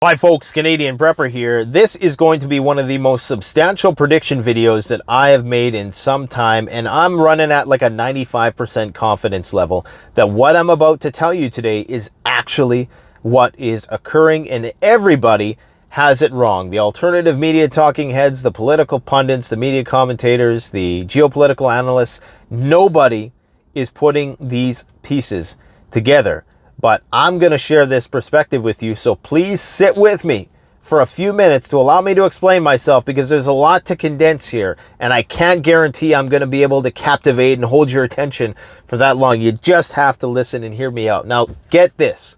Hi folks, Canadian Prepper here. This is going to be one of the most substantial prediction videos that I have made in some time, and I'm running at like a 95% confidence level that what I'm about to tell you today is actually what is occurring, and everybody has it wrong. The alternative media talking heads, the political pundits, the media commentators, the geopolitical analysts, nobody is putting these pieces together. But I'm going to share this perspective with you, so please sit with me for a few minutes to allow me to explain myself, because there's a lot to condense here, and I can't guarantee I'm going to be able to captivate and hold your attention for that long. You just have to listen and hear me out. Now, get this.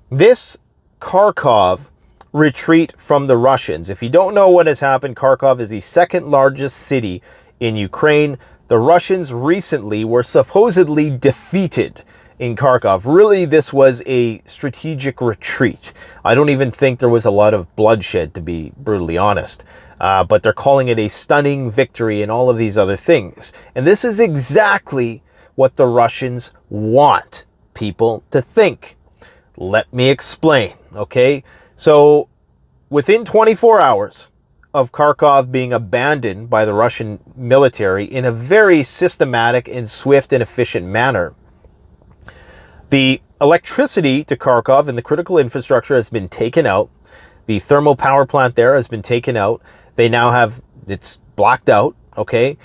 This Kharkov retreat from the Russians. If you don't know what has happened, Kharkov is the second largest city in Ukraine. The Russians recently were supposedly defeated in Kharkov. Really, this was a strategic retreat. I don't even think there was a lot of bloodshed, to be brutally honest. But they're calling it a stunning victory and all of these other things. And this is exactly what the Russians want people to think. Let me explain, okay? So, within 24 hours of Kharkov being abandoned by the Russian military in a very systematic and swift and efficient manner, the electricity to Kharkov and the critical infrastructure has been taken out. The thermal power plant there has been taken out. They now have, it's blacked out, okay?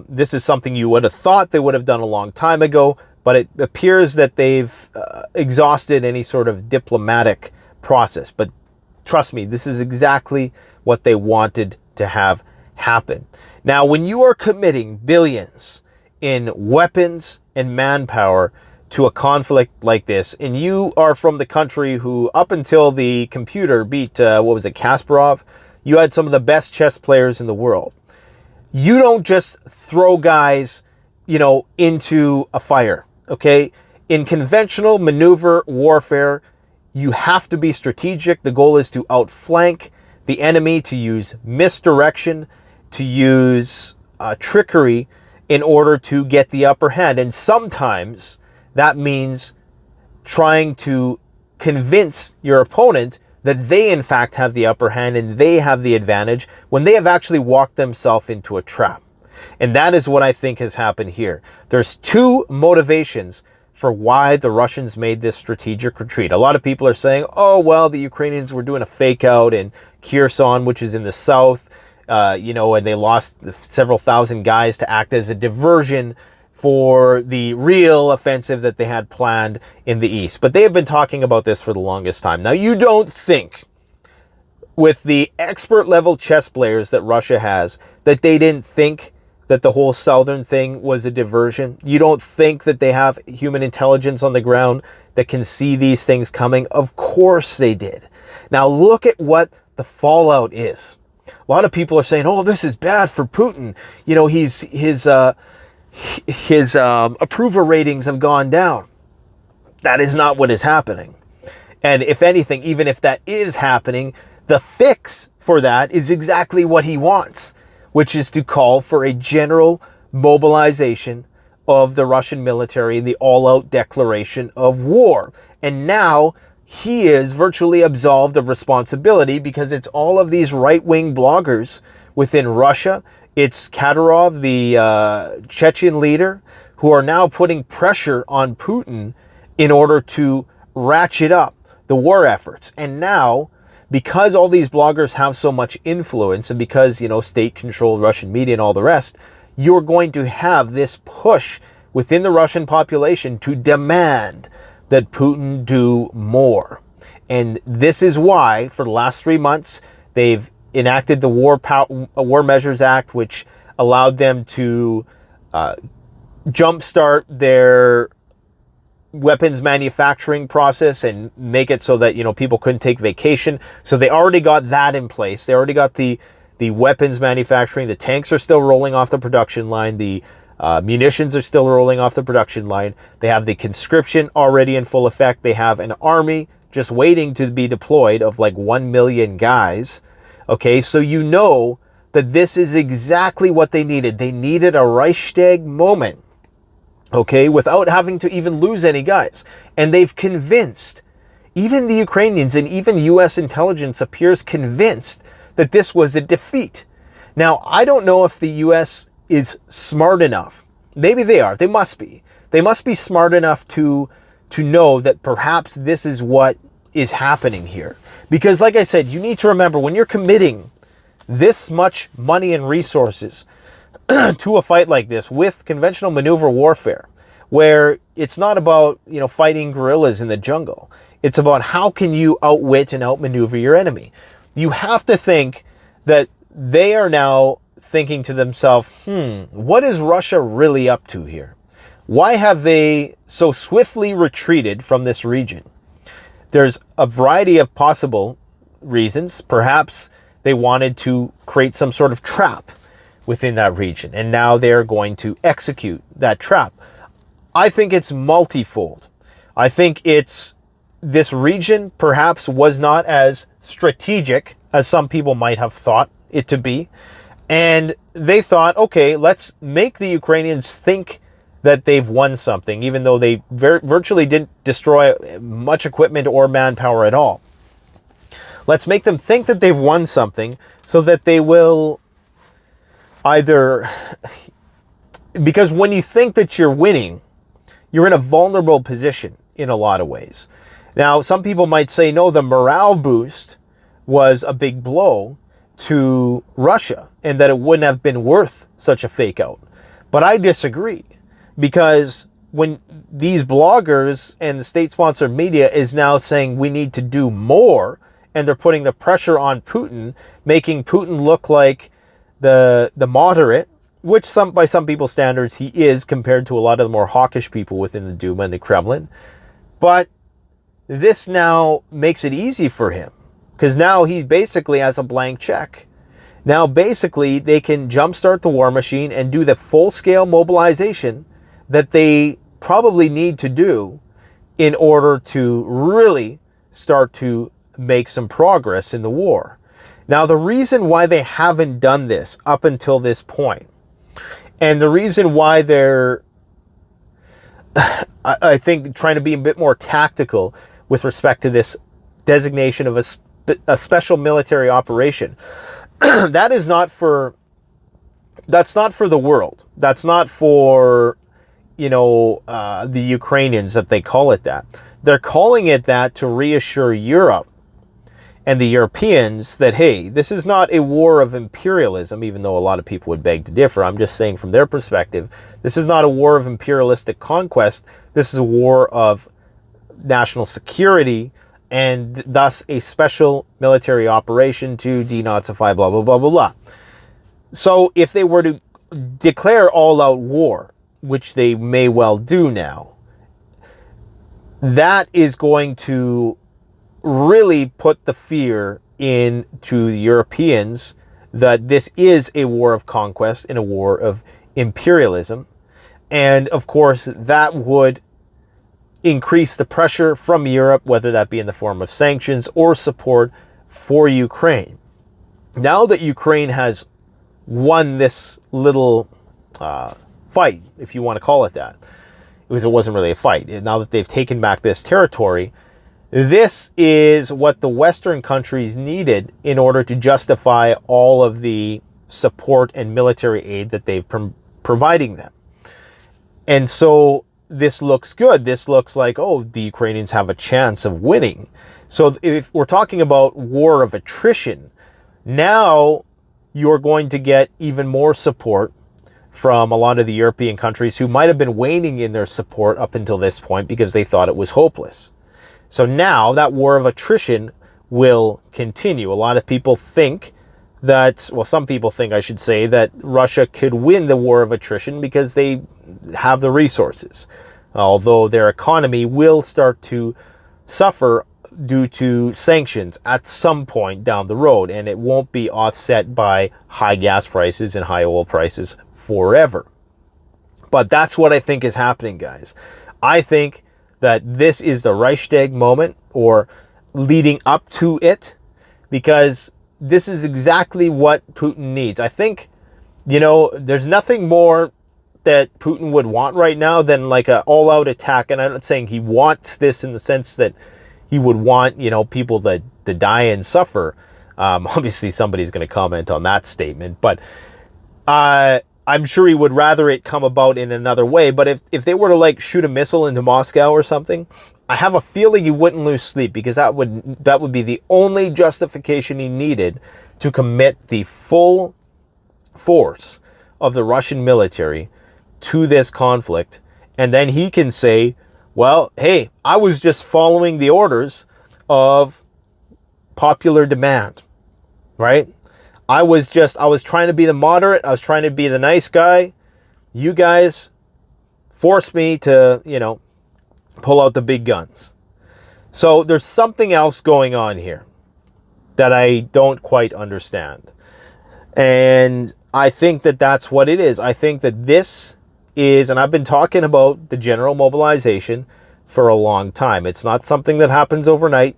This is something you would have thought they would have done a long time ago, but it appears that they've exhausted any sort of diplomatic process. But trust me, this is exactly what they wanted to have happen. Now, when you are committing billions in weapons and manpower to a conflict like this, and you are from the country who, up until the computer beat, Kasparov, you had some of the best chess players in the world. You don't just throw guys, into a fire, okay? In conventional maneuver warfare, you have to be strategic. The goal is to outflank the enemy, to use misdirection, to use trickery in order to get the upper hand. And sometimes that means trying to convince your opponent that they in fact have the upper hand and they have the advantage when they have actually walked themselves into a trap. And that is what I think has happened here. There's two motivations for why the Russians made this strategic retreat. A lot of people are saying, oh, well, the Ukrainians were doing a fake out in Kherson, which is in the south, and they lost several thousand guys to act as a diversion for the real offensive that they had planned in the east. But they have been talking about this for the longest time. Now, you don't think, with the expert level chess players that Russia has, that they didn't think that the whole southern thing was a diversion? You don't think that they have human intelligence on the ground that can see these things coming? Of course they did. Now look at what the fallout is. A lot of people are saying, oh, this is bad for Putin. His approval ratings have gone down. That is not what is happening. And if anything, even if that is happening, the fix for that is exactly what he wants, which is to call for a general mobilization of the Russian military and the all-out declaration of war. And now he is virtually absolved of responsibility, because it's all of these right-wing bloggers within Russia. It's Kadyrov, the Chechen leader, who are now putting pressure on Putin in order to ratchet up the war efforts. And now, because all these bloggers have so much influence, and because, state-controlled Russian media and all the rest, you're going to have this push within the Russian population to demand that Putin do more. And this is why, for the last 3 months, they've enacted the War Measures Act, which allowed them to jumpstart their weapons manufacturing process and make it so that, people couldn't take vacation. So they already got that in place. They already got the weapons manufacturing. The tanks are still rolling off the production line. The munitions are still rolling off the production line. They have the conscription already in full effect. They have an army just waiting to be deployed of like 1 million guys. Okay, so you know that this is exactly what they needed. They needed a Reichstag moment, okay, without having to even lose any guys. And they've convinced Even the Ukrainians and even US intelligence appears convinced that this was a defeat. Now, I don't know if the US is smart enough. Maybe they are. They must be. They must be smart enough to know that perhaps this is what is happening here. Because like I said, you need to remember, when you're committing this much money and resources to a fight like this with conventional maneuver warfare, where it's not about, fighting guerrillas in the jungle. It's about how can you outwit and outmaneuver your enemy. You have to think that they are now thinking to themselves, what is Russia really up to here? Why have they so swiftly retreated from this region? There's a variety of possible reasons. Perhaps they wanted to create some sort of trap within that region, and now they're going to execute that trap. I think it's multifold. I think it's this region perhaps was not as strategic as some people might have thought it to be. And they thought, okay, let's make the Ukrainians think that they've won something, even though they virtually didn't destroy much equipment or manpower at all. Let's make them think that they've won something so that they will either... Because when you think that you're winning, you're in a vulnerable position in a lot of ways. Now, some people might say, no, the morale boost was a big blow to Russia and that it wouldn't have been worth such a fake out. But I disagree, because when these bloggers and the state-sponsored media is now saying we need to do more, and they're putting the pressure on Putin, making Putin look like the moderate, which by some people's standards he is compared to a lot of the more hawkish people within the Duma and the Kremlin. But this now makes it easy for him, because now he basically has a blank check. Now basically they can jumpstart the war machine and do the full-scale mobilization that they probably need to do in order to really start to make some progress in the war. Now, the reason why they haven't done this up until this point, and the reason why they're, I think, trying to be a bit more tactical with respect to this designation of a special military operation, that's not for the world. That's not for, the Ukrainians that they call it that. They're calling it that to reassure Europe and the Europeans that, hey, this is not a war of imperialism, even though a lot of people would beg to differ. I'm just saying from their perspective, this is not a war of imperialistic conquest. This is a war of national security, and thus a special military operation to denazify, blah, blah, blah, blah, blah. So if they were to declare all-out war, which they may well do now, that is going to really put the fear into the Europeans that this is a war of conquest and a war of imperialism. And of course, that would increase the pressure from Europe, whether that be in the form of sanctions or support for Ukraine. Now that Ukraine has won this little fight, if you want to call it that, because it wasn't really a fight, now that they've taken back this territory, this is what the Western countries needed in order to justify all of the support and military aid that they've providing them. And so this looks good. This looks like, oh, the Ukrainians have a chance of winning. So if we're talking about war of attrition, now you're going to get even more support from a lot of the European countries who might have been waning in their support up until this point because they thought it was hopeless. So now that war of attrition will continue. A lot of people think that, well, some people think, I should say, that Russia could win the war of attrition because they have the resources, although their economy will start to suffer due to sanctions at some point down the road, and it won't be offset by high gas prices and high oil prices forever. But that's what I think is happening, guys. I think that this is the Reichstag moment, or leading up to it, because this is exactly what Putin needs. I think, there's nothing more that Putin would want right now than like an all-out attack. And I'm not saying he wants this in the sense that, he would want, you know, people to die and suffer. Obviously, somebody's going to comment on that statement, but I'm sure he would rather it come about in another way. But if they were to like shoot a missile into Moscow or something, I have a feeling he wouldn't lose sleep, because that would be the only justification he needed to commit the full force of the Russian military to this conflict. And then he can say, well, hey, I was just following the orders of popular demand, right? I was trying to be the moderate. I was trying to be the nice guy. You guys forced me to, you know, pull out the big guns. So there's something else going on here that I don't quite understand. And I think that that's what it is. I think that this is, and I've been talking about the general mobilization for a long time. It's not something that happens overnight.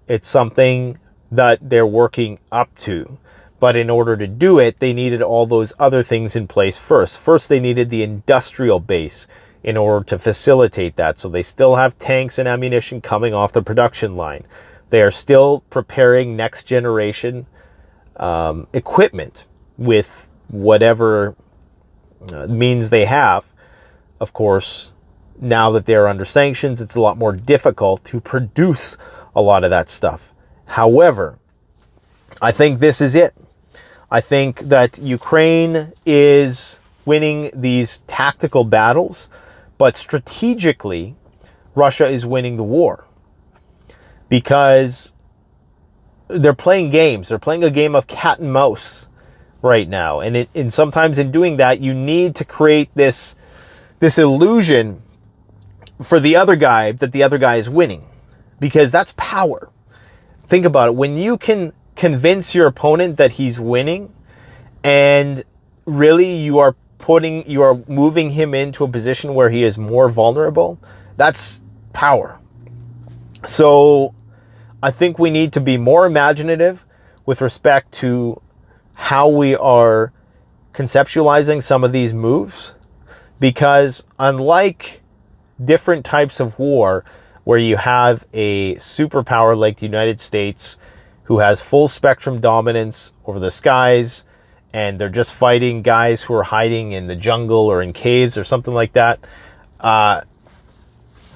It's something that they're working up to. But in order to do it, they needed all those other things in place first. First, they needed the industrial base in order to facilitate that. So they still have tanks and ammunition coming off the production line. They are still preparing next generation equipment with whatever means they have. Of course, now that they're under sanctions, it's a lot more difficult to produce a lot of that stuff. However, I think this is it. I think that Ukraine is winning these tactical battles, but strategically, Russia is winning the war, because they're playing games. They're playing a game of cat and mouse right now. And sometimes in doing that, you need to create this illusion for the other guy that the other guy is winning, because that's power. Think about it. When you can convince your opponent that he's winning, and really you are moving him into a position where he is more vulnerable, that's power. So I think we need to be more imaginative with respect to how we are conceptualizing some of these moves, because unlike different types of war where you have a superpower like the United States who has full spectrum dominance over the skies, and they're just fighting guys who are hiding in the jungle or in caves or something like that,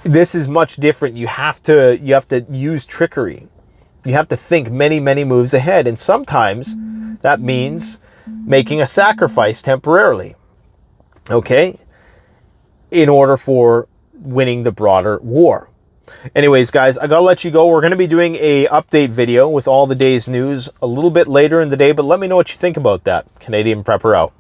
this is much different. You have to use trickery. You have to think many, many moves ahead, and sometimes that means making a sacrifice temporarily, okay, in order for winning the broader war. Anyways, guys, I gotta let you go. We're gonna be doing a update video with all the day's news a little bit later in the day, but let me know what you think about that. Canadian Prepper out.